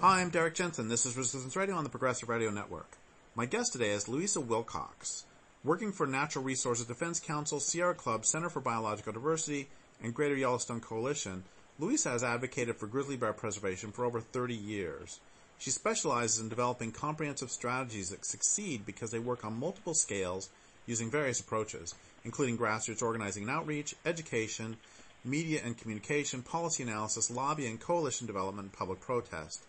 Hi, I'm Derrick Jensen. This is Resistance Radio on the Progressive Radio Network. My guest today is Louisa Wilcox. Working for Natural Resources Defense Council, Sierra Club, Center for Biological Diversity, and Greater Yellowstone Coalition, Louisa has advocated for grizzly bear preservation for over 30 years. She specializes in developing comprehensive strategies that succeed because they work on multiple scales using various approaches, including grassroots organizing and outreach, education, media and communication, policy analysis, lobbying, coalition development, and public protest.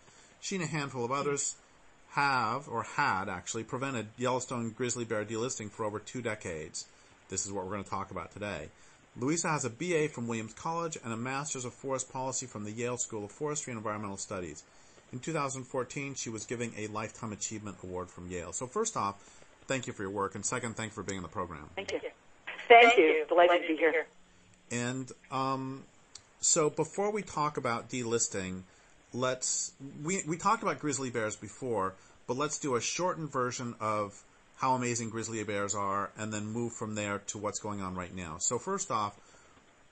She and a handful of others had prevented Yellowstone grizzly bear delisting for over 2 decades. This is what we're going to talk about today. Louisa has a BA from Williams College and a Master's of Forest Policy from the Yale School of Forestry and Environmental Studies. In 2014, she was given a Lifetime Achievement Award from Yale. So first off, thank you for your work, and second, thank you for being on the program. Thank you. Thank you. Delighted to be here. And so before we talk about delisting, we talked about grizzly bears before, but let's do a shortened version of how amazing grizzly bears are and then move from there to what's going on right now. So first off,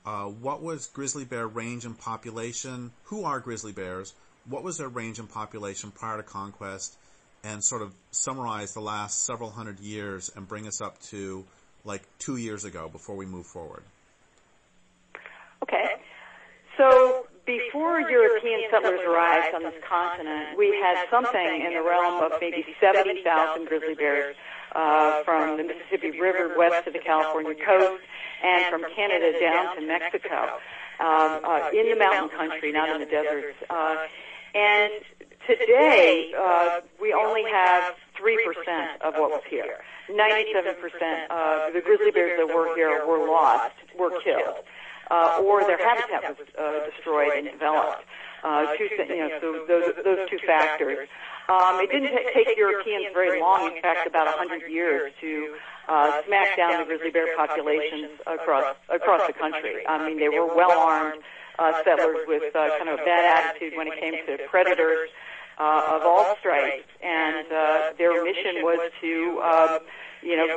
what was grizzly bear range and population? Who are grizzly bears? What was their range and population prior to conquest? And sort of summarize the last several hundred years and bring us up to like 2 years ago before we move forward. Okay. So before European settlers arrived on this continent, we had something in the realm of maybe 70,000 grizzly bears from the Mississippi River west to the California coast and from Canada down to Mexico in the mountain country, not in the deserts. And today, we only have 3% of what was here. 97% of the grizzly bears that were here were lost, were killed, or their habitat was destroyed and developed. So those two factors. It didn't take Europeans very long, in fact, about 100 years to smack down the grizzly bear populations across the country. I mean, they were well-armed settlers with kind of a bad attitude when it came to predators of all stripes, and their mission was to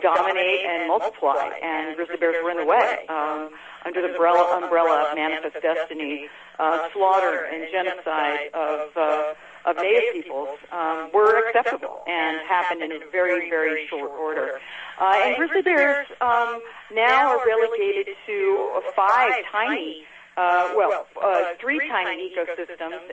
dominate and multiply, and grizzly bears were in the way. Under the umbrella of Manifest Destiny, slaughter and genocide of Native peoples were acceptable and happened in a very, very short order. And grizzly bears now are relegated to 3 tiny ecosystems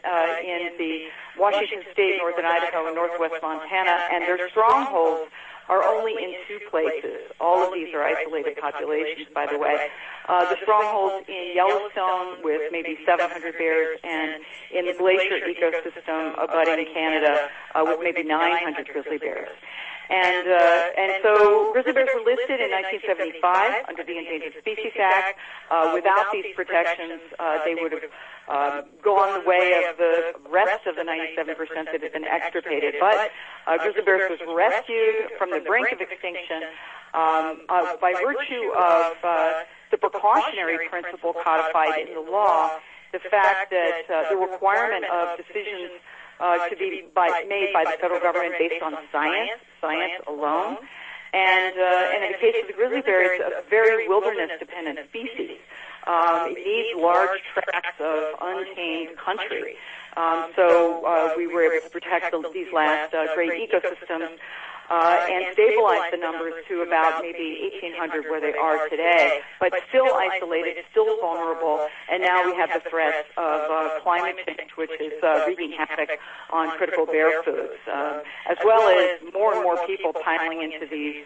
in the Washington State, northern Idaho, and northwest Montana, and their strongholds are only in 2 places. All of these are isolated populations, by the way. The strongholds in Yellowstone with maybe 700 bears, and in the glacier ecosystem abutting Canada with maybe 900 grizzly bears. And so grizzly bears were listed in 1975 under the Endangered Species Act. Without these protections, they would have gone the way of the rest of the 97% that had been extirpated. But grizzly bears was rescued from the brink of extinction by virtue of the precautionary principle codified in the law, the fact that the requirement of decisions to be made by the federal government based on science alone. And in the case of the grizzly bear, it's a very wilderness-dependent species. It needs large tracts of untamed country. So we were able to protect these last great ecosystems and stabilize the numbers to about maybe 1,800 where they are today, but still isolated, still vulnerable, and now we have the threat of climate change, which is wreaking havoc on critical bear foods, as well as more and more people piling into these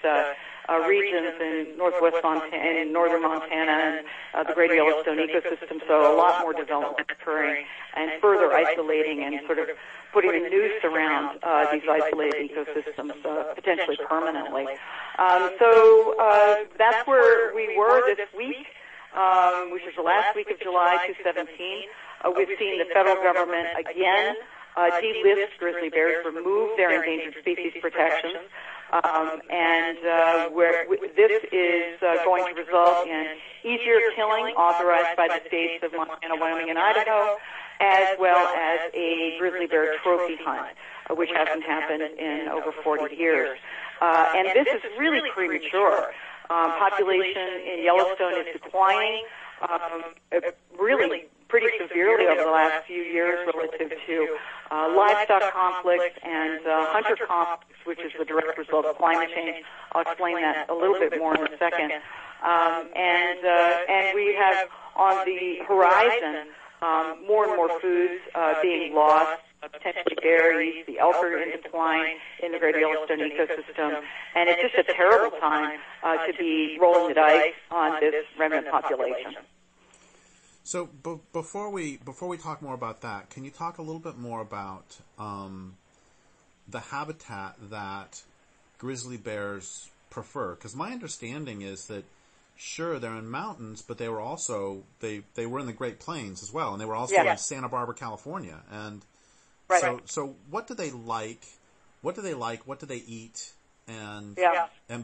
regions in northwest Montana and northern Montana and the Greater Yellowstone ecosystem, so a lot more development occurring and further isolating and sort of putting a noose around these isolated ecosystems, potentially permanently. So that's where we were this week, which is the last week of July 2017. We've seen the federal government again delist grizzly bears, remove their endangered species protections, and this is going to result in easier killing authorized by the states of Montana, Wyoming, and Idaho, as well as a grizzly bear trophy hunt, which hasn't happened in over 40 years. And this is really premature. Population in Yellowstone is declining really pretty severely over the last few years relative to livestock conflicts and hunter conflicts, which is the direct result of climate change. I'll explain that a little bit more in a second. And we have on the horizon more and more foods being lost, potentially berries, the elk are in decline in the Great Yellowstone ecosystem, and it's just a terrible time to be rolling the dice on this remnant population. So before we talk more about that, can you talk a little bit more about the habitat that grizzly bears prefer? Because my understanding is that, sure, they're in mountains, but they were also they were in the Great Plains as well, and they were also in Santa Barbara, California. And so what do they like? What do they like? What do they eat? And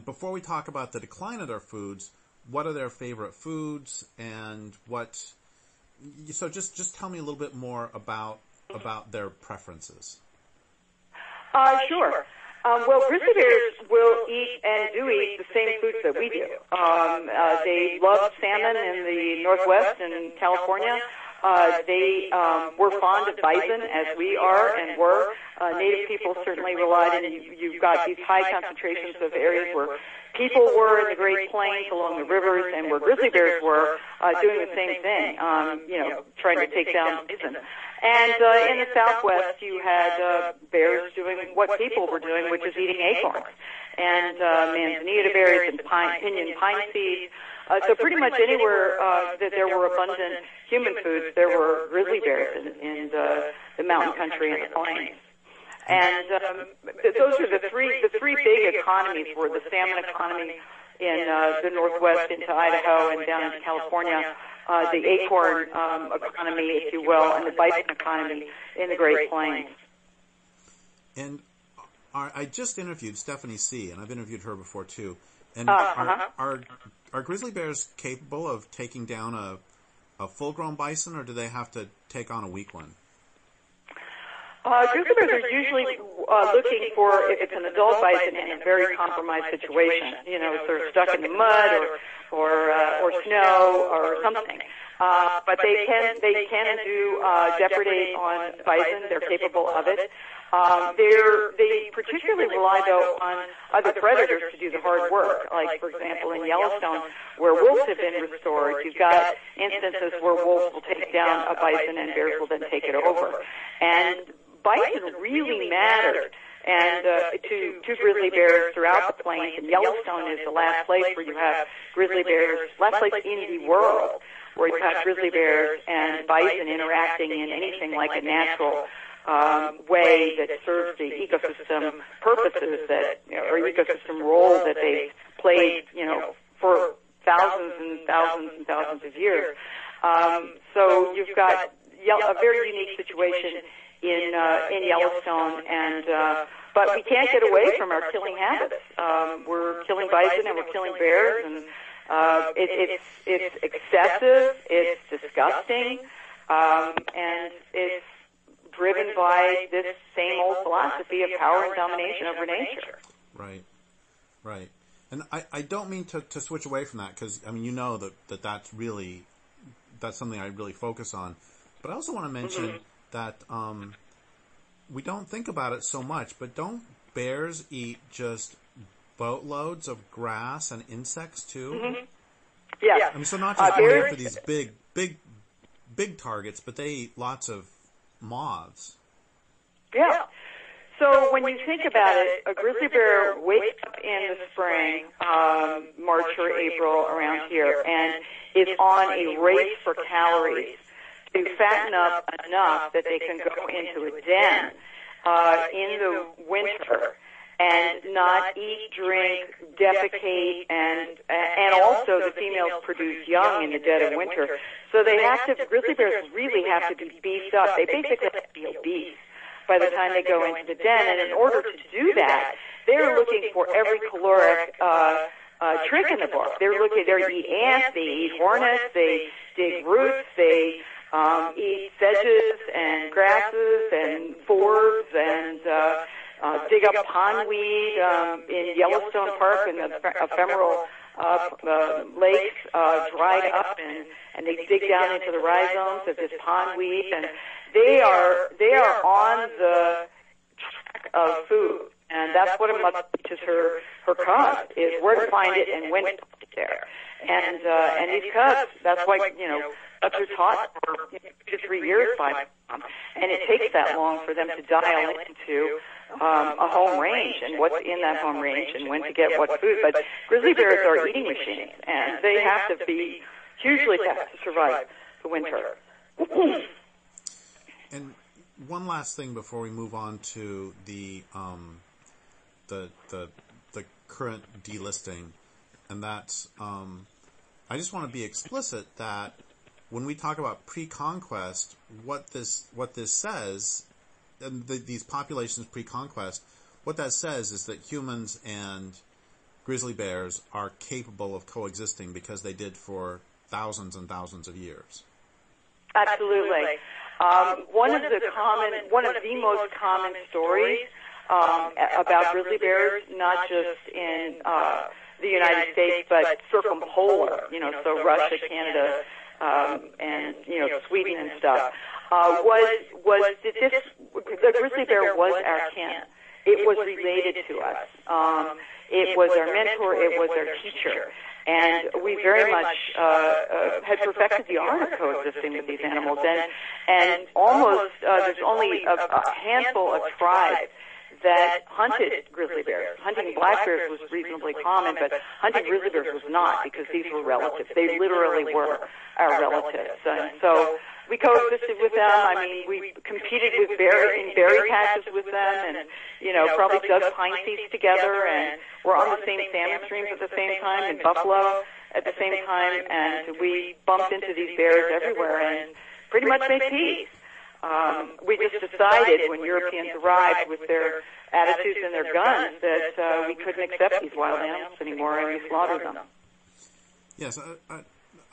before we talk about the decline of their foods, what are their favorite foods and what? So just tell me a little bit more about their preferences. Sure. Well, grizzly bears will eat and do eat the same foods that we do. They love salmon in the Northwest and California. They were fond of bison, as we are and were. Native people certainly relied on it. You've got these high concentrations of areas where people were in the Great Plains along the rivers and where grizzly bears were doing the same thing, trying to take down bison. And in the Southwest, you had bears doing what people were doing, which is eating acorns and manzanita berries and pinyon pine seeds. So pretty much anywhere that there were abundant human foods, there were grizzly bears in the mountain country and the plains. And those are the three big economies were the salmon economy in the Northwest into Idaho and down into California, the acorn economy, if you will, and the bison economy in the Great Plains. And I just interviewed Stephanie C., and I've interviewed her before too. And are grizzly bears capable of taking down a full-grown bison, or do they have to take on a weak one? Grizzly bears are usually looking for, if it's an adult bison in a very compromised situation, sort of stuck in the mud or snow or something. But they can and do depredate on bison. They're capable of it. They particularly rely, though, on other predators to do the hard work. Like, for example, in Yellowstone, where wolves have been restored, you've got instances where wolves will take down a bison and bears will then take it over. And bison really mattered to grizzly bears throughout the plains, and Yellowstone is the last place where you have grizzly bears, last place in the world where you have grizzly bears and bison interacting in anything like a natural way that serves the ecosystem purposes or ecosystem role that they played, for thousands and thousands and thousands of years. So you've got a very unique situation in Yellowstone, but we can't get away from our killing habits. We're killing bison and we're killing bears, and it's excessive, it's disgusting, and it's driven by this same old philosophy of power and domination over nature. Right. And I don't mean to switch away from that, because that's something I really focus on. But I also want to mention that we don't think about it so much, but don't bears eat just boatloads of grass and insects too? Mm-hmm. Yeah. So not just going for these big targets, but they eat lots of moths. Yeah. So when you think about it, a grizzly bear wakes up in the spring, March or April around here, and is on a race for calories to fatten up enough that they can go into a den in the winter and not eat, drink, defecate, and also the females produce young in the dead of winter. So grizzly bears really have to be beefed up. They basically have to be obese by the time they go into the den. And in order to do that, they're looking for every caloric trick in the book. They eat ants, they eat hornets, they dig roots, they eat sedges and grasses and forbs and dig up pondweed in Yellowstone Park in the ephemeral lakes dried up, and they dig down into the rhizomes of this pondweed, and they are on the track of food, and that's what a mother teaches her cubs, is where to find it and when to put it there. And these cubs, that's why, cubs are taught for 2 to 3 years by them, and it takes that long for them to dial into a home range and what's in that home range and when to get what food. But grizzly bears are eating machines, and they have to be hugely tough to survive the winter. And one last thing before we move on to the current delisting, and that's I just want to be explicit that when we talk about pre-conquest, what this says, and these populations pre-conquest, what that says is that humans and grizzly bears are capable of coexisting because they did for thousands and thousands of years. Absolutely. One of the most common stories about grizzly bears, not just in the United States, but circumpolar, so Russia, Canada, and Sweden and stuff, was that the grizzly bear was our kin. It was related to us. It was our mentor. It was our teacher. And we very much had perfected the art of coexisting with these animals. And almost there's only a handful of tribes that hunted grizzly bears. Hunting black bears was reasonably common, but hunting grizzly bears was not, because these were relatives. They literally were our relatives. And so we coexisted with them. I mean, we competed in berry patches with them, and, probably dug pine seeds together, and were on the same salmon streams at the same time, and buffalo at the same time, and we bumped into these bears everywhere and pretty much made peace. We just decided when Europeans arrived with their attitudes and their guns that we couldn't accept these wild animals anymore, and we slaughtered them. Yes,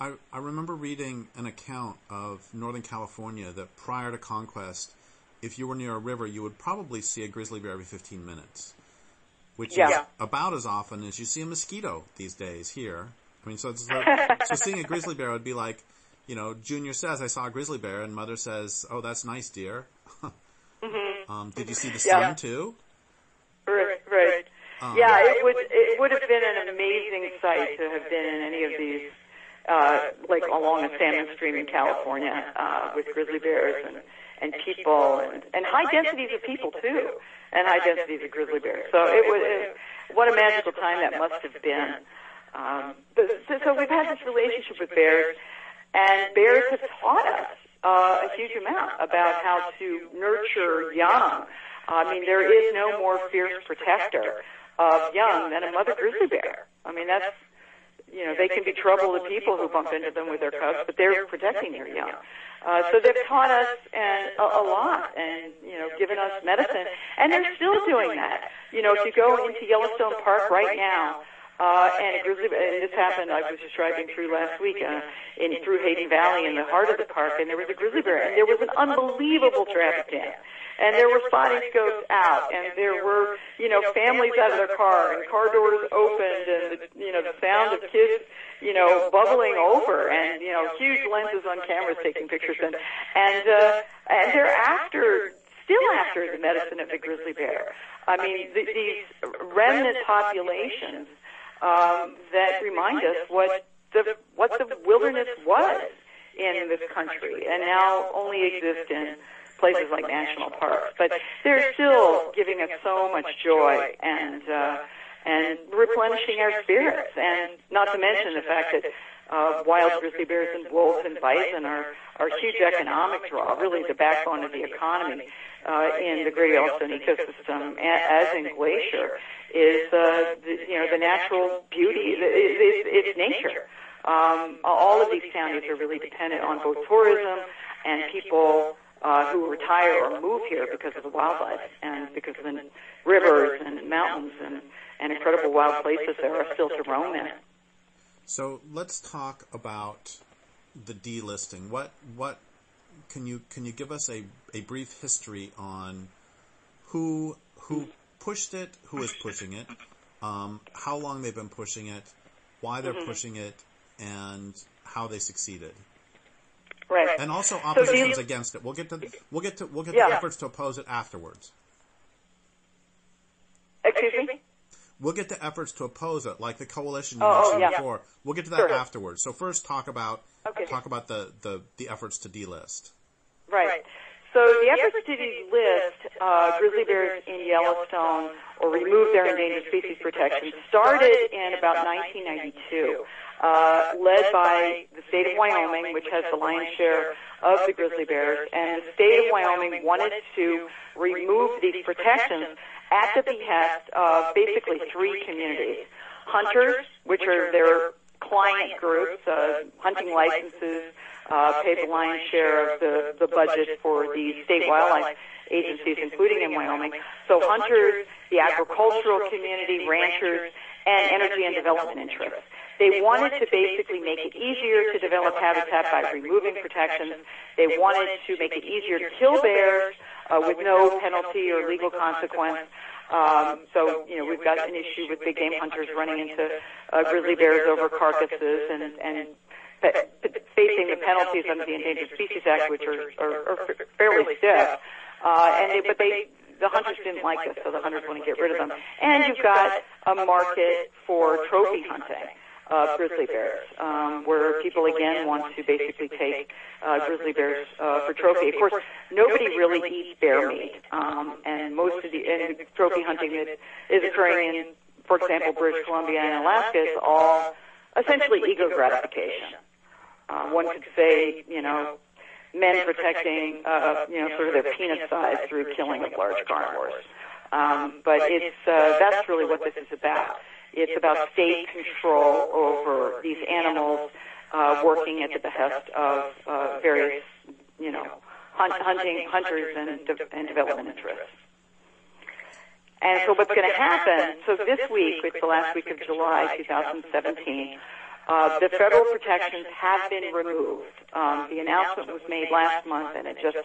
I remember reading an account of Northern California that prior to conquest, if you were near a river, you would probably see a grizzly bear every 15 minutes, which is about as often as you see a mosquito these days here. I mean, so seeing a grizzly bear would be like, Junior says, I saw a grizzly bear, and Mother says, oh, that's nice, dear. Did you see the sun, too? Right. It would have been an amazing sight to have been in any of these, like along a salmon stream in California, with grizzly bears and people, and high densities of people, too, and high densities of grizzly bears. So what a magical time that must have been. So we've had this relationship with bears. And bears have taught us a huge amount about how to nurture young. I mean, there is no more fierce protector of young than a mother grizzly bear. I mean, that's, they can be trouble to people who bump into them with their cubs, but they're protecting their young. So they've taught us a lot and, given us medicine. And they're still doing that. If you go into Yellowstone Park right now, and a grizzly bear, and this happened, I was just driving through last week, through Hayden Valley in the heart of the park, and there was a grizzly bear, and there was an unbelievable traffic jam. And there were spotting scopes out, and there were, families out of their car, and car doors opened, and, the sound of kids, bubbling over, and, huge lenses on cameras taking pictures, and they're still after the medicine of the grizzly bear. I mean, these remnant populations that remind us what the wilderness was in this country, and now only exist in places like national parks. But they're still giving us so much joy and replenishing our spirits, and not to mention the fact that wild grizzly bears and wolves and bison are huge economic draw, really the backbone of the economy in the Great Yellowstone ecosystem, as in Glacier, is the natural beauty. It's nature. All of these counties are really dependent on both tourism and people who retire or move here because of the wildlife and because of the rivers and mountains and incredible wild places there are still to roam in. So let's talk about the delisting. What can you give us a brief history on who pushed it, who is pushing it, how long they've been pushing it, why they're pushing it, and how they succeeded. Right. And also oppositions against it. We'll get to the efforts to oppose it afterwards. Excuse me? We'll get to efforts to oppose it, like the coalition you mentioned before. We'll get to that afterwards. So first, talk about the efforts to delist. Right. So the efforts to delist grizzly bears in Yellowstone or remove their endangered species protection started in about 1992, led by the state of Wyoming, which has the lion's share of the grizzly bears, and the state of Wyoming wanted to remove these protections at the behest of basically three communities. Hunters, which are their client groups, hunting licenses, pay the lion's share of the budget for the state wildlife agencies, including in Wyoming. So hunters, the agricultural community, ranchers, and energy and development interests. They wanted to basically make it easier to develop habitat by removing protections. They wanted to make it easier to kill bears with no penalty or legal consequence. So, we've got an issue with big game hunters running into grizzly bears over carcasses and facing the penalties under the Endangered Species Act, which are fairly stiff. But the hunters didn't like this, so the hunters want to get rid of them. And you've got a market for trophy hunting of grizzly bears, where people again want to basically take grizzly bears for trophy. Of course, nobody really eats bear meat, and most of the trophy hunting that is occurring in, for example, British Columbia and Alaska is all essentially ego gratification. One could say, men protecting, sort of their penis size through killing of large carnivores. But that's really what this is about. It's about state control over these animals, working at the behest of various, hunters and development interests. And so what's going to happen, so this week, it's the last week of July 2017, the federal protections have been removed. The announcement was made last month, and it just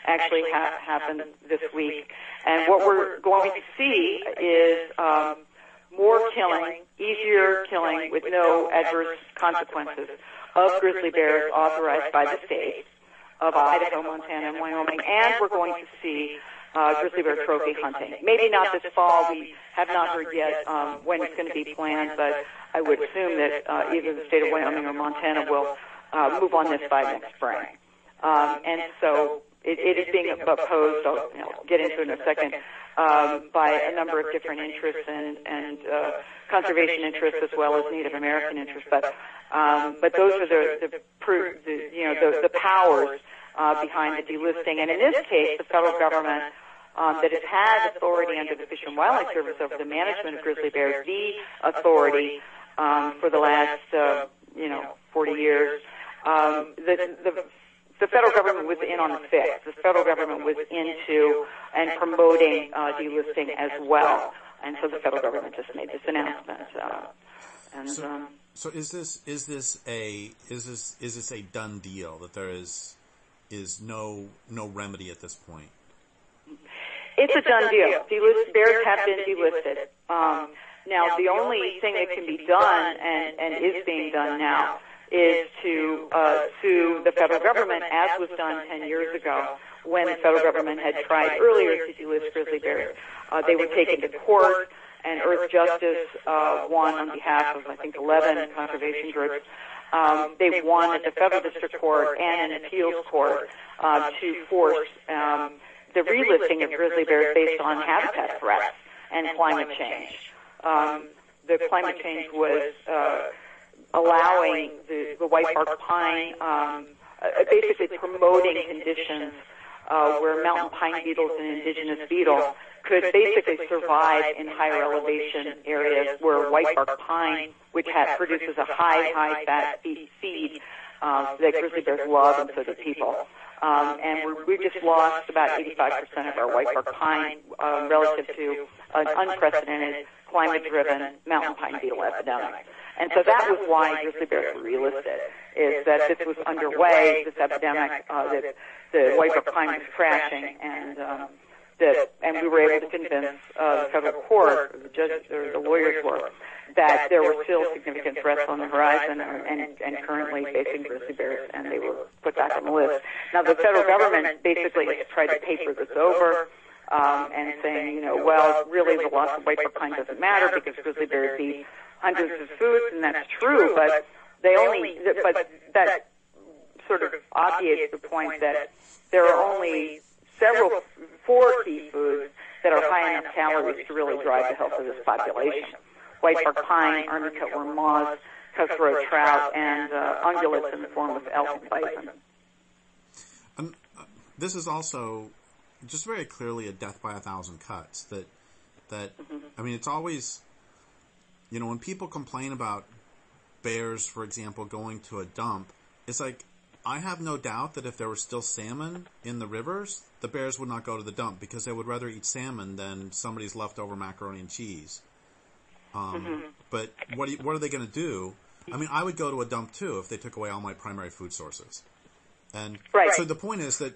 actually happened this week. And what we're going to see is more killing, easier killing with no adverse consequences of grizzly bears authorized by the states of Idaho, Montana, and Wyoming. And we're going to see grizzly bear trophy hunting. Maybe not this fall. We have not heard yet when it's going to be planned, but I would assume that either the state of Wyoming or Montana will move on this by next spring. And so it is being opposed, I'll get into it in a second, by a number of different interests and conservation interests as well as Native American interests. But those are the powers behind the delisting. And in this case, the federal government that has had authority under the Fish and Wildlife Service over the management of grizzly bears, the authority for the last 40 years. The federal government was in on the fix. The federal government was into and promoting delisting as well, and so the federal government just made this announcement. So is this a done deal, that there is no remedy at this point? It's a done deal. Bears have been delisted. Now, the only thing that can be done and is being done now is to sue the federal government, as was done 10 years ago when the federal government had tried earlier to delist grizzly bears. They were taken to court, and Earth Justice won on behalf of, I think, 11 conservation groups. They won at the federal district court and an appeals court to force the relisting of grizzly bears based on habitat threats and climate change. The climate change was allowing the white bark pine, basically promoting conditions where mountain pine beetles and indigenous beetles could basically survive in higher elevation areas where white bark pine, which produces a high fat feed that grizzly bears love, and so do people. And we just lost about 85% of our white bark pine relative to an unprecedented climate-driven mountain pine beetle epidemic. And so that was why grizzly bears were relisted, is that this was underway, this epidemic, that the white bark pine was crashing, and we were able to convince the federal court, the lawyers were, that there were still significant threats on the horizon and currently facing grizzly bears, and they were put back on the list. Now, the federal government basically has tried to paper this over and saying, well, really the loss of white buck pine doesn't matter because grizzly bears eat hundreds of foods, and that's true, but that sort of obviates the point that there are only four key foods that are high enough calories to really drive the health of this population: white bark pine, army cutworm moths, cutthroat trout, and ungulates in the form of elk and bison. This is also just very clearly a death by 1,000 cuts. That I mean, it's always, when people complain about bears, for example, going to a dump, it's like, I have no doubt that if there were still salmon in the rivers, the bears would not go to the dump because they would rather eat salmon than somebody's leftover macaroni and cheese. But what are they going to do? I mean, I would go to a dump too if they took away all my primary food sources. And so the point is that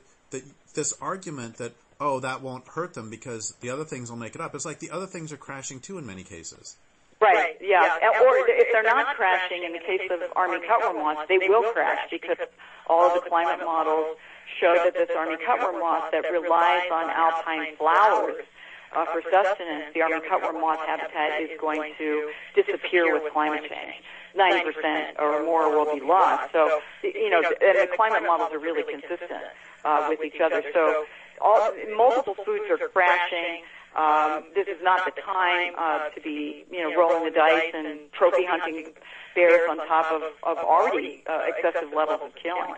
this argument that, that won't hurt them because the other things will make it up. It's like the other things are crashing too in many cases. Right, yeah. Or if they're not crashing, in the case of army cutworm moths, they will crash because all of the climate models show that this army cutworm moth that relies on alpine flowers for sustenance, the army cutworm moth habitat is going to disappear with climate change. 90% or more will be lost. So, and the climate models are really consistent with each other. So multiple foods are crashing. This is not the time to be, rolling the dice and trophy hunting bears on top of already excessive levels of killing.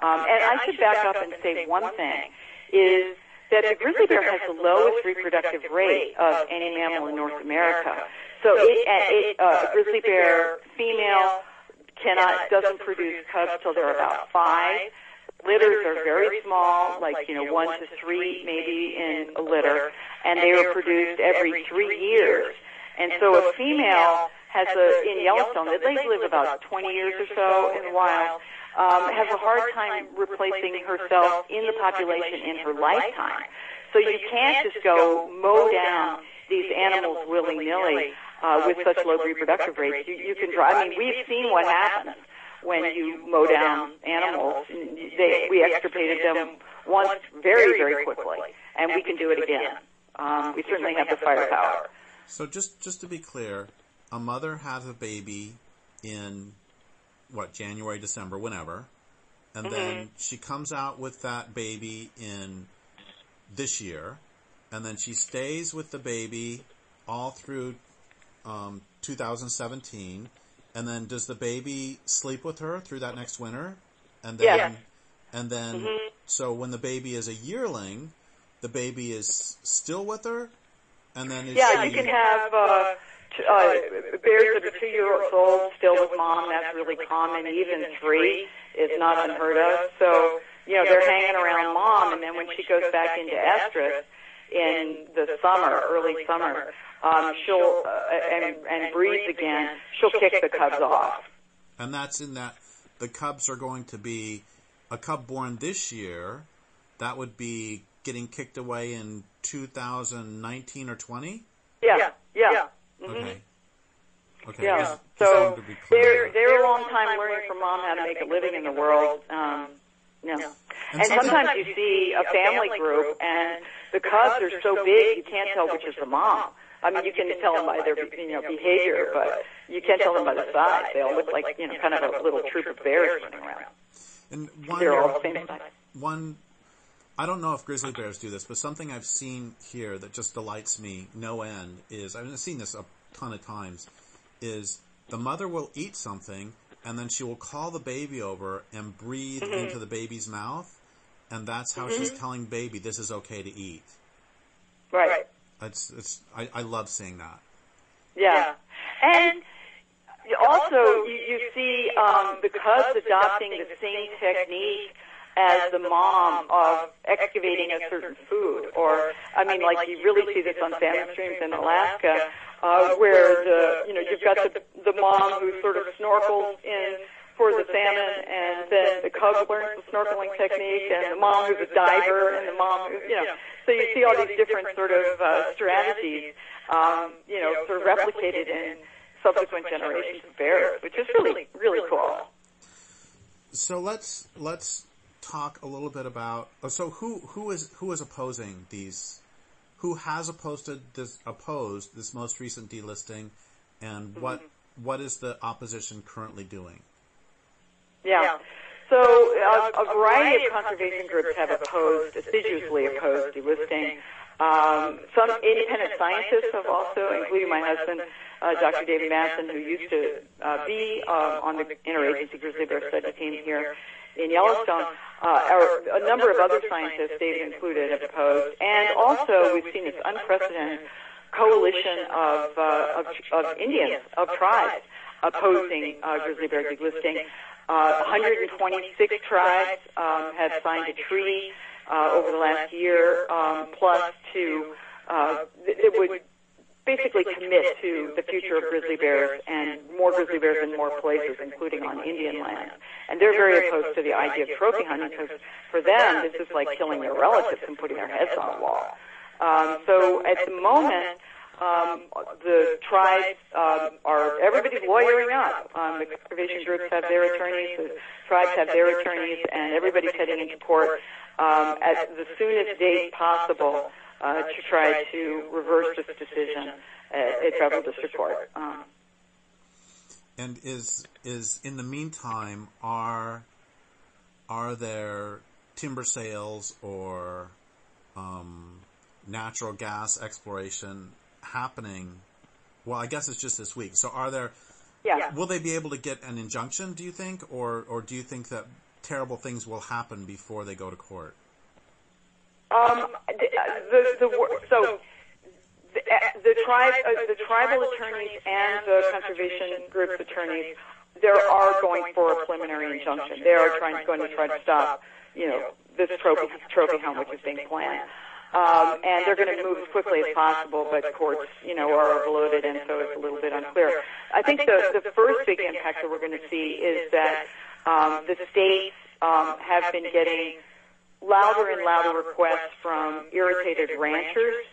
And I should back up and say one thing is that the grizzly bear has the lowest reproductive rate of any mammal in North America. So a grizzly bear female doesn't produce cubs till they're about 5. Litters are very small, like 1 to 3 maybe in a litter, and they are produced every 3 years. And so a female in Yellowstone, they live about 20 years or so in the wild, has a hard time replacing herself in the population in her lifetime. So you can't just go mow down these animals willy-nilly with such low reproductive rates. You can we've seen what happens when you mow down animals. We extirpated them once very, very quickly, and we can do it again. We certainly have the firepower. So just to be clear, a mother has a baby in, January, December, whenever, and then she comes out with that baby in this year, and then she stays with the baby all through 2017, and then does the baby sleep with her through that next winter? And then, so when the baby is a yearling, the baby is still with her, and then you can have bears that are 2 years old still with mom. That's really common. Even 3 is not unheard of. So they're hanging around mom, and then when she goes back into estrus in the summer, early summer, she'll and breeds again. She'll kick the cubs off. And that's in that the cubs are going to be a cub born this year. That would be getting kicked away in 2019 or 20. Yeah. Okay. Yeah. So they're a long time learning from mom how to make a living in the world. And sometimes you see a family group, and the cubs are so big you can't tell which is the mom. I mean, you can tell them by their behavior, but you can't tell them by the size. They all look like kind of a little troop of bears running around. And they're all the same size. I don't know if grizzly bears do this, but something I've seen here that just delights me no end is, I've seen this a ton of times, is the mother will eat something and then she will call the baby over and breathe into the baby's mouth, and that's how she's telling baby this is okay to eat. Right. I love seeing that. Yeah. And also you see the cubs adopting the same technique as the mom of excavating a certain food. Or, like you really see this on salmon streams in Alaska, where you've got the mom who sort of snorkels in for the salmon, and then the cub learns the snorkeling technique, and the mom who's a diver, and the mom who, so you see all these different sort of strategies, sort of replicated in subsequent generations of bears, which is really, really cool. So let's talk a little bit about. So who is opposing these? Who has opposed this most recent delisting, and what is the opposition currently doing? Yeah. So a variety of conservation groups have assiduously opposed delisting. Some independent scientists have also, including my husband, Dr. David Madsen, who used to be on the interagency grizzly bear study team here in Yellowstone. A number of other scientists, David included, have opposed. And also, we've seen this unprecedented coalition of Indians, of tribes, opposing grizzly bear delisting. 126 tribes have signed a treaty over the last year, plus it would basically commit to the future of grizzly bears and more grizzly bears in more places, including on Indian land. And they're very opposed to the idea of trophy hunting because for them, this is like killing their relatives and putting their heads on a wall. So at the moment, the tribes everybody's lawyering up. The conservation groups have their attorneys, the tribes have their attorneys, and everybody's heading into court at the soonest date possible to try to reverse this decision at federal district court. And is in the meantime, are there timber sales or natural gas exploration happening? Well, I guess it's just this week. So are there? Yeah. Will they be able to get an injunction, do you think, or do you think that terrible things will happen before they go to court? The tribal attorneys and the conservation group's attorneys, they are going for a preliminary injunction. They are going to try to stop, this trophy hunt which is being planned. And they're going to move as quickly as possible, but courts, are overloaded, and so it's a little bit unclear. I think the first big impact that we're going to see is that the states have been getting louder and louder requests from irritated ranchers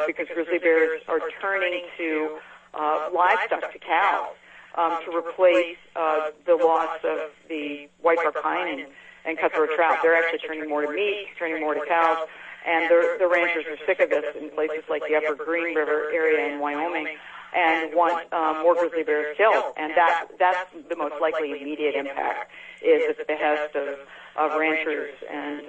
because grizzly bears are turning to livestock, to cows, to replace the loss of the whitebark pine and cutthroat trout. They're actually turning more to meat, turning more to cows. And the ranchers are sick of this in places like the Upper Green River area in Wyoming and want more grizzly bears killed. And that's the most likely immediate impact is at the behest of ranchers and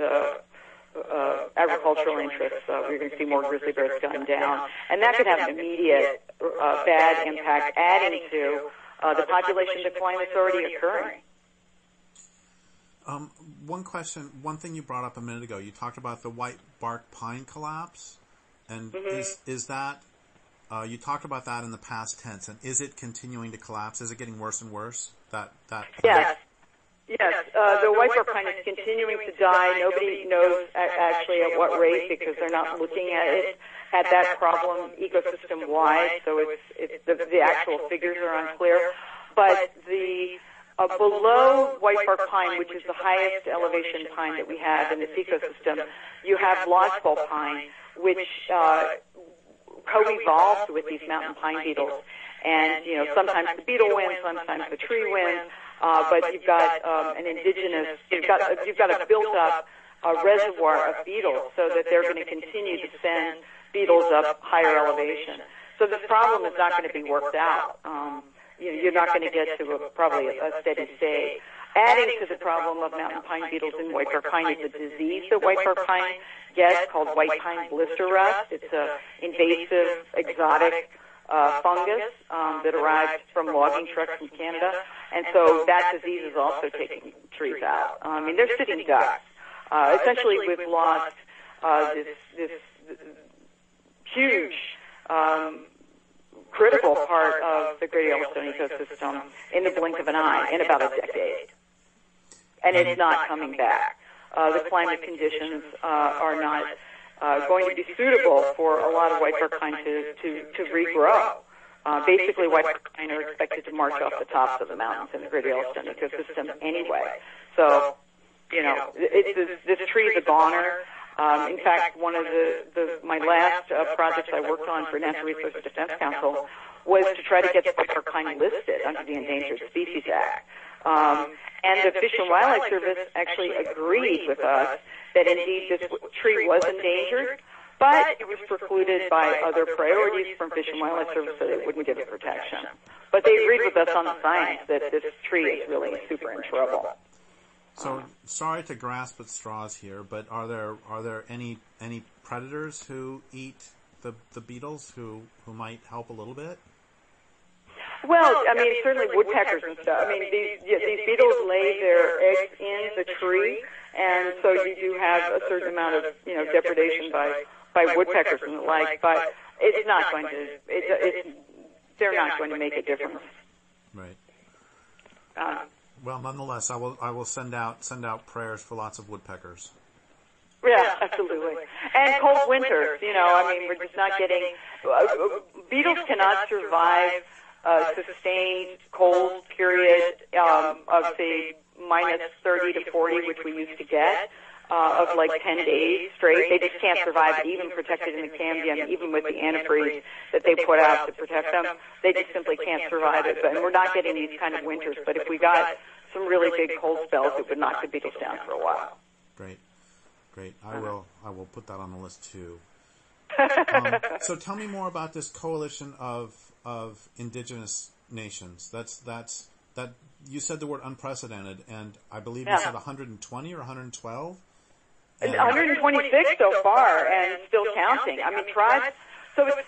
agricultural interests. We're going to see more grizzly bears gunned down. And that could have an immediate bad impact, adding to the population decline that's already occurring. One thing you brought up a minute ago, you talked about the white bark pine collapse, and is that, you talked about that in the past tense, and is it continuing to collapse? Is it getting worse and worse? Yes. The white bark pine is continuing to die. Nobody knows actually at what rate because they're not looking at that problem ecosystem wide, so it's the actual figures are unclear. But below white bark pine, which is the highest elevation pine that we have in this ecosystem, you have lodgepole pine, which co-evolves with these mountain pine beetles. And, sometimes the beetle wins, sometimes the tree wins, but you've got you've got a built-up reservoir of beetles so that they're going to continue to send beetles up higher elevation. So this problem is not going to be worked out. You're not going to get to probably a steady state. Adding to the problem of mountain pine beetles in white bark pine is a disease that white bark pine gets called white pine blister rust. It's an invasive, exotic fungus that arrived from logging trucks from Canada. And so that disease is also taking trees out. They're sitting ducks. Essentially, we've lost this huge critical part of the Great Yellowstone ecosystem in the blink of an eye, in about a decade. And it's not coming back. The climate conditions are not going to be suitable for a lot of white bark pine to regrow. Basically, white bark pine are expected to march off the tops of the mountains in the Great Yellowstone ecosystem anyway. So, this tree is a goner. In fact, one of my last projects I worked on for Natural Resources Defense Council was to try to get the viper kind listed under the Endangered Species Act. And the Fish and Wildlife Service actually agreed with us that indeed this tree was endangered, but it was precluded by other priorities from Fish and Wildlife Service, so they wouldn't give it protection. But they agreed with us on the science that this tree is really super in trouble. So, sorry to grasp at straws here, but are there any predators who eat the beetles who might help a little bit? Well, I mean, certainly woodpeckers and stuff. I mean, these beetles lay their eggs in the tree, and so you do have a certain amount of, depredation by woodpeckers and the like, but it's not going to, they're not going to make a difference. Right. Well, nonetheless, I will send out prayers for lots of woodpeckers. Yeah, absolutely. And cold winters, we're just not getting, beetles cannot survive sustained cold period of, say, minus 30 to 40, which we used to get, of like 10 days straight. They just can't survive it, even protected in the cambium, even with the antifreeze that they put out to protect them. They just simply can't survive it. And we're not getting these kind of winters. But if we got some really big cold spells, it would knock the beetles down for a while. Great. I will put that on the list too. So tell me more about this coalition of indigenous nations. That you said the word unprecedented, and I believe you said 120 or 112? 126 so far, and still counting. I mean, tribes. So it's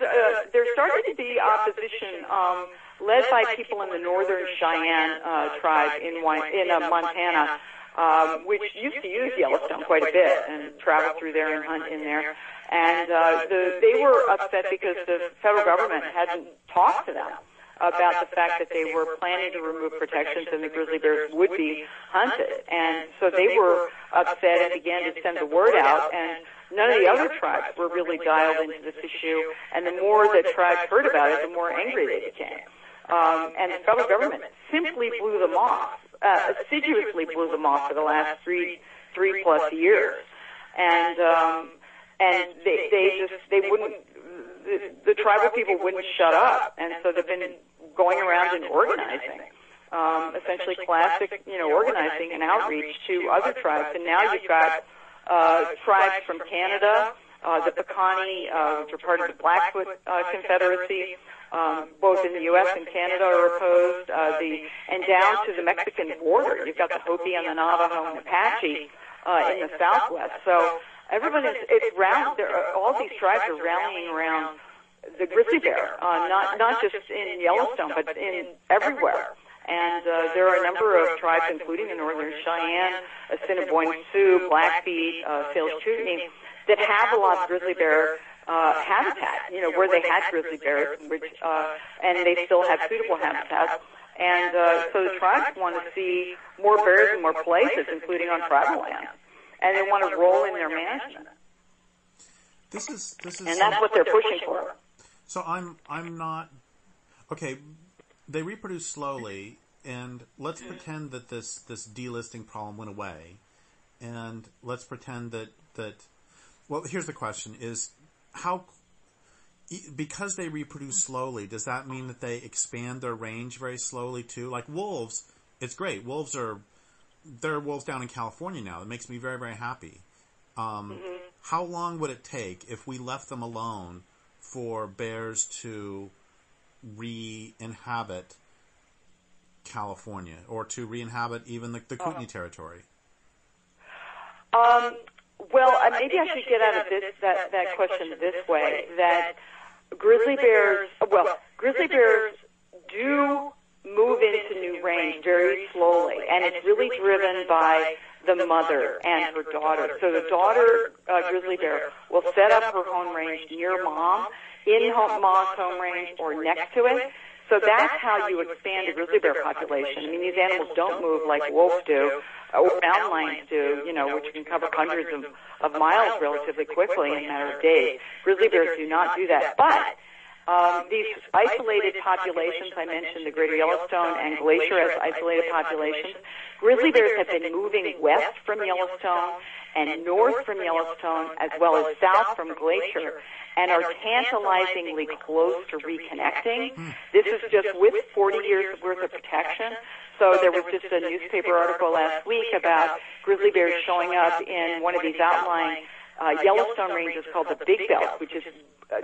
there's starting to be opposition led by people in the Northern Cheyenne tribe in Montana, which used to use Yellowstone quite a bit and travel through there and hunt in there. And they were upset because the federal government hadn't talked to them about the fact that they were planning to remove protections and the grizzly bears would be hunted. And so they were upset and began to send the word out, and none of the other tribes were really dialed into this issue. And the more that tribes heard about it, the more angry they became. And the federal government simply blew them off, assiduously blew them off for the last three plus years. And they wouldn't, the tribal people wouldn't shut up, and so they've been going around and organizing, essentially classic, organizing and outreach to other tribes. And now you've got tribes from Canada, the Piikani, which are part of the Blackfoot Confederacy, both in the U.S. and Canada are opposed, and down to the Mexican border. You've got the Hopi and the Navajo and Apache in the Southwest. So everyone it's round. All these tribes are rallying around the grizzly bear, not just in Yellowstone, but in everywhere. And there are a number of tribes, including the Northern Cheyenne, Assiniboine Sioux, Blackfeet, Salish Kootenai, that have a lot of grizzly bear habitat. Where they had grizzly bears, and they still have suitable habitats. And so the tribes want to see more bears in more places, including on tribal land. And they want to roll in their management. This is and that's what they're pushing for. So I'm not okay. They reproduce slowly, and let's pretend that this delisting problem went away, and let's pretend that. Well, here's the question: is how, because they reproduce slowly, does that mean that they expand their range very slowly too? Like wolves, it's great. There are wolves down in California now. It makes me very, very happy. How long would it take if we left them alone for bears to re-inhabit California, or to re-inhabit even the Kootenai territory? Well, maybe I should get out of that question this way, that grizzly bears do move into new range very slowly, and it's really driven by the mother and her daughter. So the daughter grizzly bear will set up her home range near mom, in mom's home range, or next to it. So that's how you expand a grizzly bear population. I mean, these animals don't move like wolves do, or mountain lions do, which can cover hundreds of miles relatively quickly in a matter of days. Grizzly bears do not do that. But These isolated populations, I mentioned the Greater Yellowstone and Glacier as isolated populations. Grizzly bears have been moving west from Yellowstone and north from Yellowstone as well as south from Glacier and are tantalizingly close to reconnecting. This is just with 40 years worth of protection. So there was just a newspaper article last week about grizzly bears showing up in one of these outlying Yellowstone ranges called the Big Belt, which is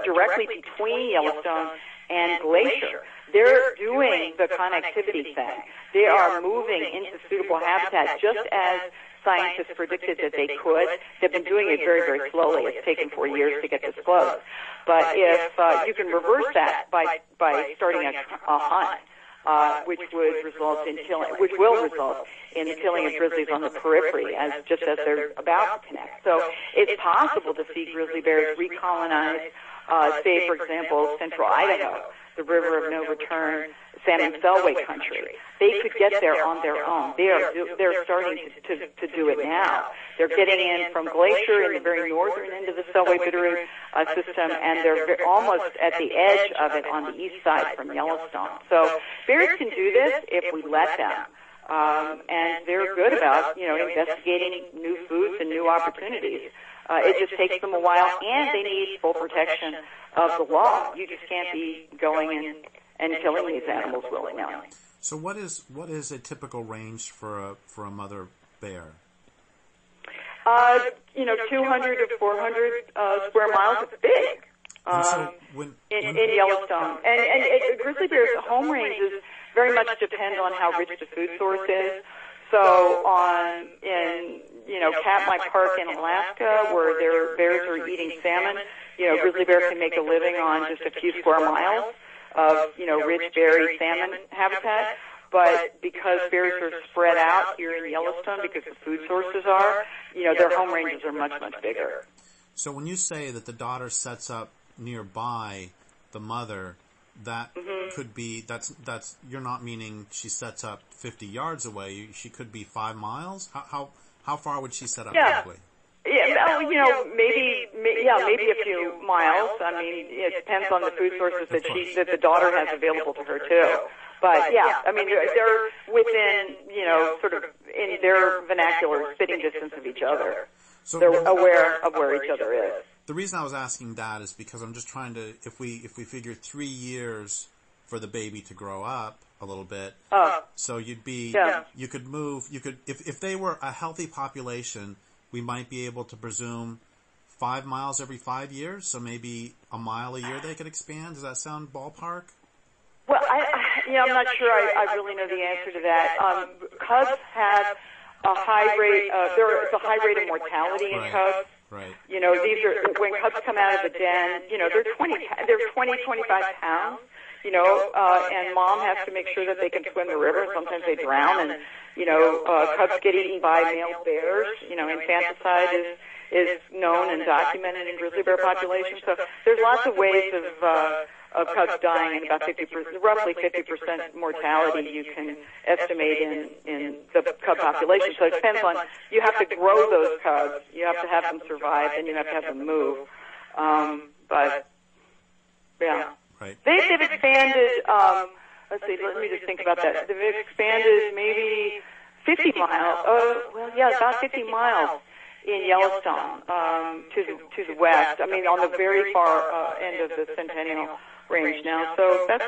directly between Yellowstone and Glacier. They're doing the connectivity thing. They are moving into suitable habitat just as scientists predicted that they could. They've been doing it very, very slowly. It's taken 4 years to get this close. But if you can reverse that by starting a hunt, which would result in killing, which will result in the killing of grizzlies on the periphery, just as they're about to connect. So it's possible to see grizzly bears recolonize, say, for example, central Idaho, the river of no return, salmon sellway country. They could get there on their own. They're starting to do it now. They're getting in from Glacier in the very northern end of the Selway Bitterroot system, and they're almost at the edge of it on the east side from Yellowstone. So bears can do this if we let them. And they're good about, investigating new foods and new opportunities. It just takes them a while, and they need full protection of the law. You just can't be going and killing these animals willy-nilly. So what is a typical range for a mother bear? 200 to 400 square miles. It's big. In Yellowstone. And grizzly bears' home ranges very much depend on how rich the food source is. So in Katmai Park in Alaska, where their bears are eating salmon, grizzly bear can make a living on just a few square miles of, rich berry salmon habitat. But because bears are spread out here in Yellowstone, because the food sources are, their home ranges are much, much bigger. So when you say that the daughter sets up nearby the mother, that could be, that's, you're not meaning she sets up 50 yards away. She could be 5 miles. How far would she set up typically? Yeah, maybe a few miles. I mean, it depends on the food sources that the daughter has available to her too. But yeah, I mean, they're within, sort of in their vernacular, spitting distance of each other. So they're aware of where each other is. The reason I was asking that is because I'm just trying to, if we figure 3 years for the baby to grow up a little bit, so you could move, if they were a healthy population, we might be able to presume 5 miles every 5 years, so maybe a mile a year they could expand. Does that sound ballpark? Well, I'm not sure I really know the answer to that. Cubs have a high rate, there's a high rate of mortality in cubs. Right. These are, when cubs come out of the den, they're 25 pounds, and mom has to make sure that they can swim the river. Sometimes they drown, and, cubs get eaten by male bears. Infanticide is known and documented in grizzly bear populations. So there's lots of ways of cubs dying, and about roughly 50% mortality you can estimate in the cub population. So it depends on, you have to grow those cubs, you have to have them survive, and you have to have them move. But, yeah. Right. They've expanded, let's see, let me just think about that. They've expanded maybe 50 miles, about 50 miles in Yellowstone, to the west. I mean, on the very far end of the Centennial Range now. So that's,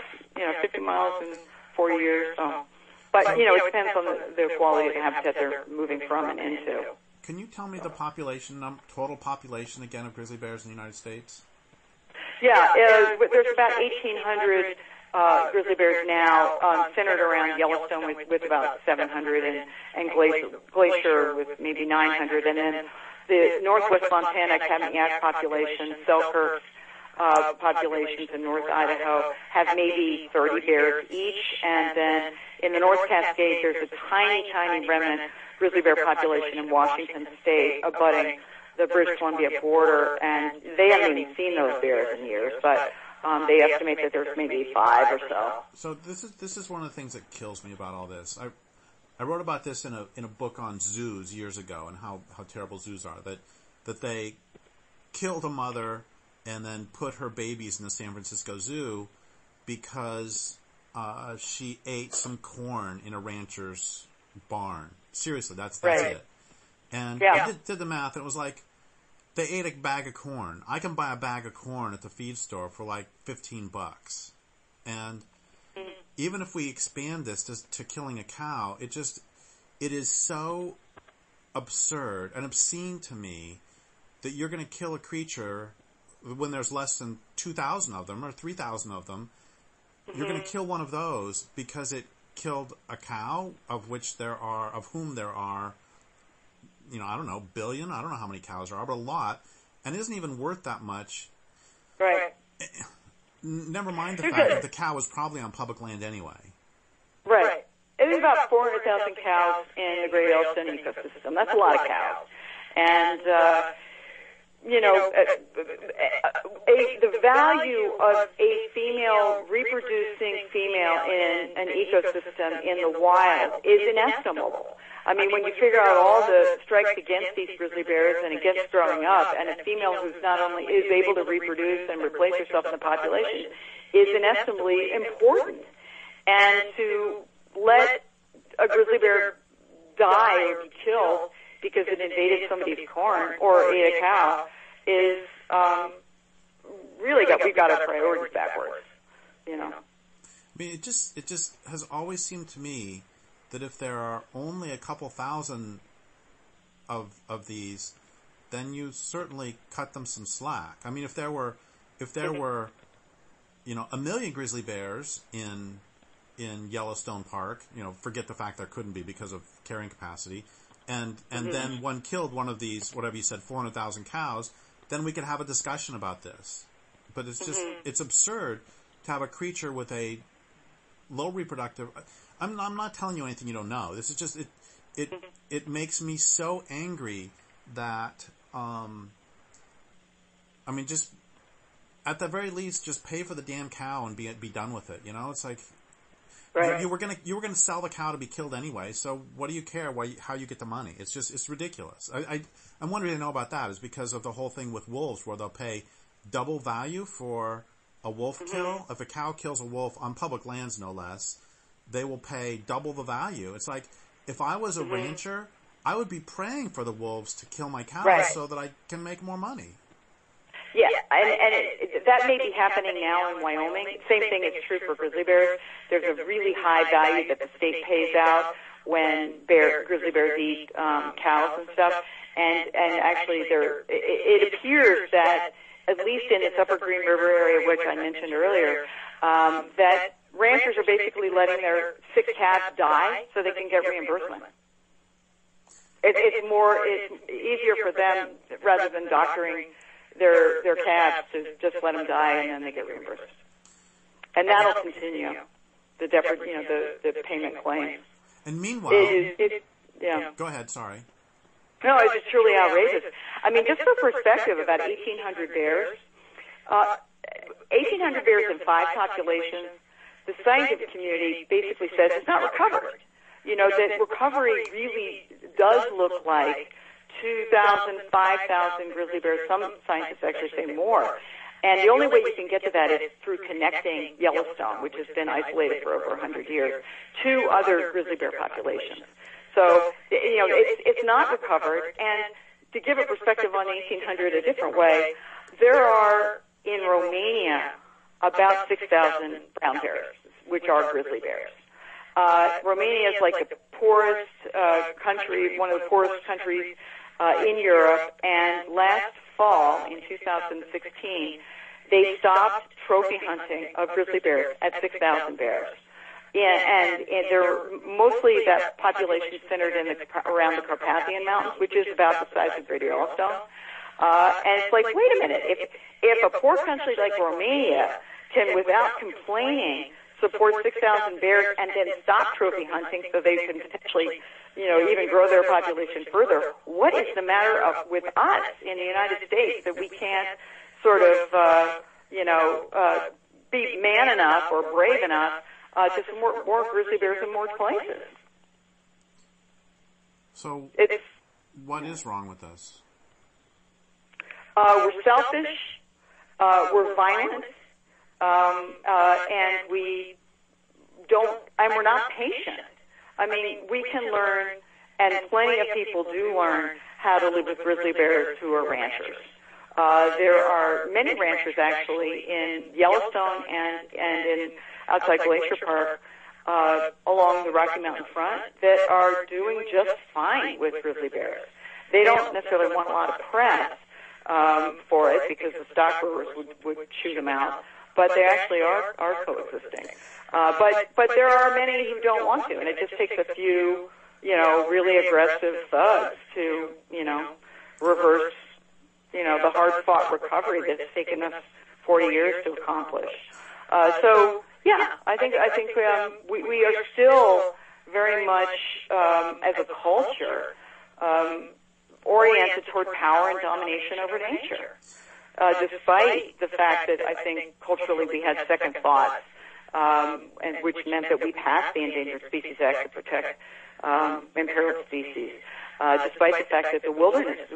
50 miles in 4 years. So. But, it depends on the quality of the habitat they're moving from and into. Can you tell me the total population again of grizzly bears in the United States? Yeah, there's about 1,800 grizzly bears now, centered around Yellowstone with about 700, and Glacier with maybe 900, and then the northwest Montana Katmai population, Selkirk populations in North Idaho have maybe 30 bears each, and then in the North Cascades there's a tiny remnant grizzly bear population in Washington State abutting the British Columbia border, and they haven't even seen those bears in years, but they estimate that there's maybe 5 or so. So this is one of the things that kills me about all this. I wrote about this in a book on zoos years ago and how terrible zoos are, that they killed a mother and then put her babies in the San Francisco Zoo because she ate some corn in a rancher's barn. Seriously, that's it. And I did the math, and it was like, they ate a bag of corn. I can buy a bag of corn at the feed store for like $15. And even if we expand this to killing a cow, it is so absurd and obscene to me that you're going to kill a creature when there's less than 2,000 of them or 3,000 of them. You're going to kill one of those because it killed a cow, of whom there are, I don't know, billion. I don't know how many cows there are, but a lot, and it isn't even worth that much. Right. Never mind the fact that the cow was probably on public land anyway. Right. There's about 400,000 cows in the Great Yellowstone ecosystem. That's a lot of cows. And, the value of a reproducing female in an ecosystem in the wild is inestimable. I mean, when you figure out all the strikes against these grizzly bears and against throwing up, and a female who's not only is able to reproduce and replace herself in the population is inestimably important. And to let a grizzly bear die or be killed because it invaded somebody's corn or ate a cow is we've got our priorities backwards. I mean, it just has always seemed to me that if there are only a couple thousand of these, then you certainly cut them some slack. I mean, if there were, a million grizzly bears in Yellowstone Park, forget the fact there couldn't be because of carrying capacity, and then one killed one of these, whatever you said, 400,000 cows, then we could have a discussion about this. But it's just, it's absurd to have a creature with a low reproductive. I'm not telling you anything you don't know. This is just it makes me so angry that just at the very least, just pay for the damn cow and be done with it. It's like you were gonna sell the cow to be killed anyway. So what do you care how you get the money? It's ridiculous. I'm wondering to know about that is because of the whole thing with wolves where they'll pay double value for a wolf kill. If a cow kills a wolf on public lands, no less, they will pay double the value. It's like, if I was a rancher, I would be praying for the wolves to kill my cows so that I can make more money. Yeah, and that may be happening now in Wyoming. Same thing is true for grizzly bears. There's a really high value that the state pays out when grizzly bears eat cows and stuff. And actually, it appears that, at least in this Upper Green River area, which I mentioned earlier, that ranchers are basically letting their sick calves die so they can get reimbursement. It's easier for them rather than doctoring their calves to just let them die and then they get reimbursed. And that'll continue, the payment claims. And meanwhile, go ahead, sorry. No, it's just truly outrageous. I mean, just for perspective, about 1,800 bears. 1,800 bears in 5 populations. The scientific community basically says it's not recovered. That recovery really does look like 2,000, 5,000 grizzly bears. Some scientists actually say more. And the only way you can get to that is through connecting Yellowstone, which has been isolated for over 100 years, to other grizzly bear populations. So, it's not recovered. And to give a perspective on 1,800 a different way, there are in Romania about 6,000 brown bears, which are grizzly bears. Romania is like the poorest country, one of the poorest countries in Europe. And last fall, in 2016, they stopped trophy hunting of grizzly bears at 6,000 bears. And mostly that population centered around the Carpathian Mountains, which is about the size of Greater Yellowstone. And it's like, wait a minute, if a poor country like Romania can, without complaining, support 6,000 bears and then stop trophy hunting so they can potentially, even grow their population further, what is the matter with us in the United States that we can't sort of, be man enough or brave enough to support more grizzly bears in more places? So, what is wrong with us? We're selfish. we're violent, and we're not patient. I mean, we can learn, and plenty of people do learn how to live with grizzly bears who are ranchers. There are many ranchers actually in Yellowstone and in outside Glacier Park along the Rocky Mountain front that are doing just fine with grizzly bears. They don't necessarily want a lot of press for it because the stock growers would shoot them out, but they actually are coexisting. But there are many who don't want to, and it just takes a few, really aggressive thugs to, reverse, the hard-fought recovery that's taken us 40 years to accomplish. I think we are still very much as a culture oriented toward power and domination over nature, despite the fact that I think culturally we had second thoughts, and which meant that we passed the Endangered Species Act to protect impaired species. Despite the fact that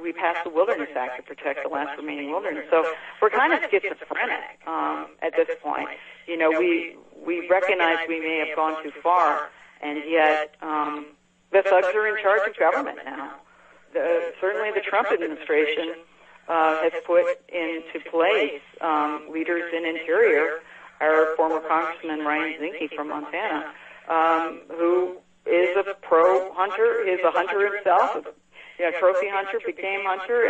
we passed the Wilderness Act to protect the last remaining wilderness. So we're kind of schizophrenic at this point. We recognize we may have gone too far, and yet the thugs are in charge of government now. Certainly the Trump administration has put into place leaders in Interior, our former Congressman Ryan Zinke from Montana, who is a pro-hunter, is a hunter himself, trophy hunter, big game hunter,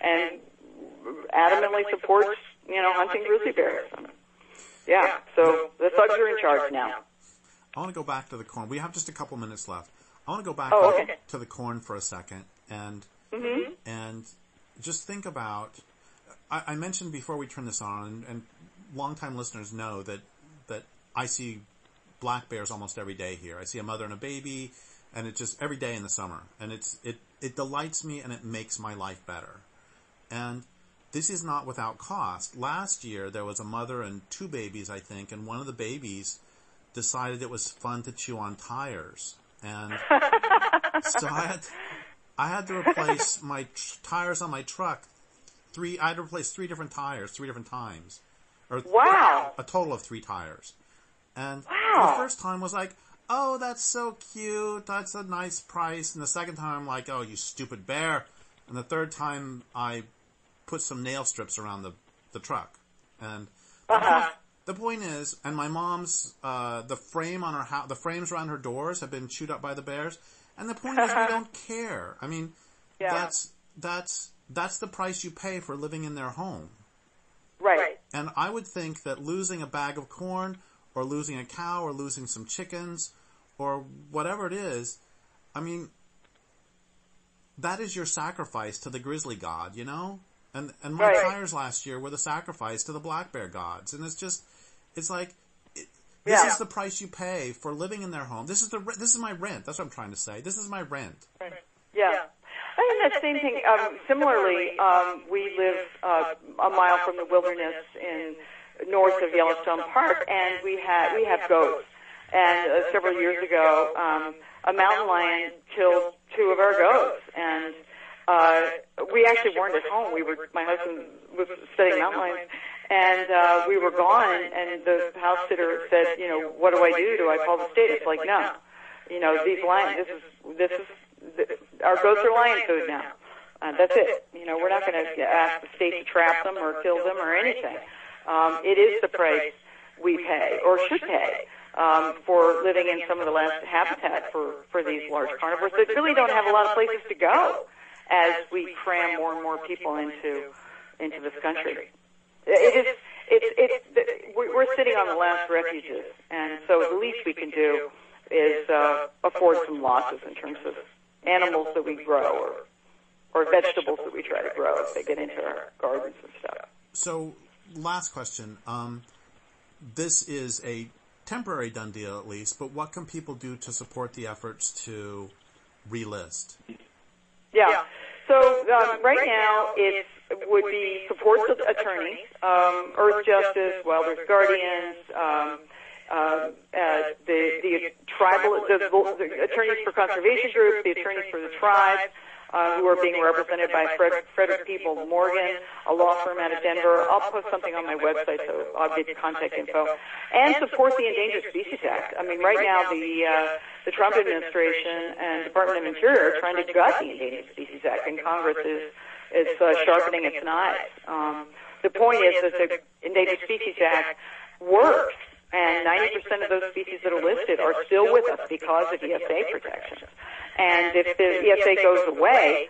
and adamantly supports, hunting grizzly bears. So the thugs are in charge now. I want to go back to the corn. We have just a couple minutes left. I want to go back to the corn for a second and just think about, I mentioned before we turn this on, and longtime listeners know that I see black bears almost every day here. I see a mother and a baby, and it's just every day in the summer. And it delights me, and it makes my life better. And this is not without cost. Last year, there was a mother and two babies, I think, and one of the babies decided it was fun to chew on tires. And so I had to replace my tires on my truck. I had to replace 3 different tires 3 different times. Wow. A total of 3 tires. And the first time was like, oh, that's so cute. That's a nice price. And the second time, I'm like, oh, you stupid bear. And the third time, I put some nail strips around the truck. And the point is, and my mom's, the frames around her doors have been chewed up by the bears. And the point is, we don't care. I mean, that's the price you pay for living in their home. Right. And I would think that losing a bag of corn, or losing a cow, or losing some chickens, or whatever it is, I mean, that is your sacrifice to the grizzly god, And my tires last year were the sacrifice to the black bear gods. And this is the price you pay for living in their home. This is my rent. That's what I'm trying to say. This is my rent. Right. Yeah. I think that same thing. Similarly, we live a mile from the wilderness north of Yellowstone Park, and we have goats. And several years ago, a mountain lion killed 2 of our goats, and we actually weren't at home. My husband was studying mountain lions, and we were gone. And the house sitter said, what do I do? Do I call the state? It's like, no, these lions. This is our goats are lion food now. That's it. We're not going to ask the state to trap them or kill them or anything. It is the price we pay, or should pay, for living in some of the last habitat for these large carnivores that really don't have a lot of places to go as we cram more and more people into this country. We're sitting on the last refuges, and so the least we can do is afford some losses in terms of animals that we grow or vegetables that we try to grow if they get into our gardens and stuff. So, last question. This is a temporary done deal at least, but what can people do to support the efforts to relist? Yeah. So right now it would be support the attorneys, Earth Justice, Wilderness Guardians, the tribal, the attorneys for conservation groups, the attorneys for the tribes, who are being represented by Frederick People Morgan, a law firm out of Denver. I'll post something on my website, so I'll get contact info. And support the Endangered Species Act. I mean, right now the Trump administration and Department of Interior are trying to gut the Endangered Species Act, and Congress is sharpening its knives. The point is that the Endangered Species Act works, and 90% of those species that are listed are still with us because of ESA protections. And if the ESA goes away,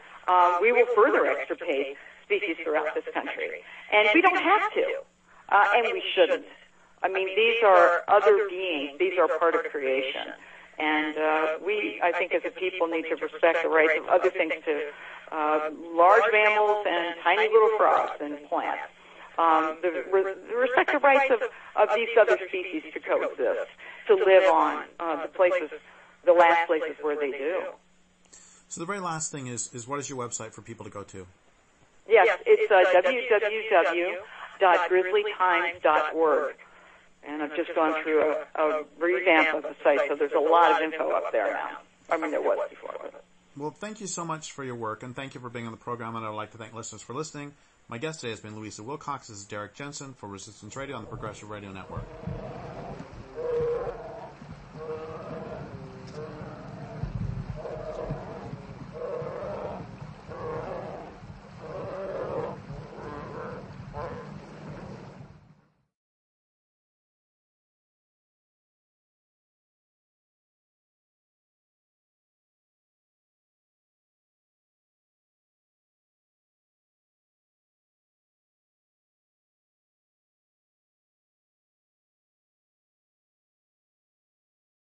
we will further extirpate species throughout this country. And we don't have to, and we shouldn't. I mean, these are other beings. These are part of creation. And we, I think, as a people, need to respect the rights of other things too. Large mammals and tiny little frogs and plants. Respect the rights of these other species to coexist, to live on the last places where they do. So the very last thing is what is your website for people to go to? Yes, it's www.grizzlytimes.org. And I've just gone through a revamp of the site, so there's a lot of info up there now. I mean, there was before. Well, thank you so much for your work, and thank you for being on the program, and I would like to thank listeners for listening. My guest today has been Louisa Wilcox. This is Derrick Jensen for Resistance Radio on the Progressive Radio Network.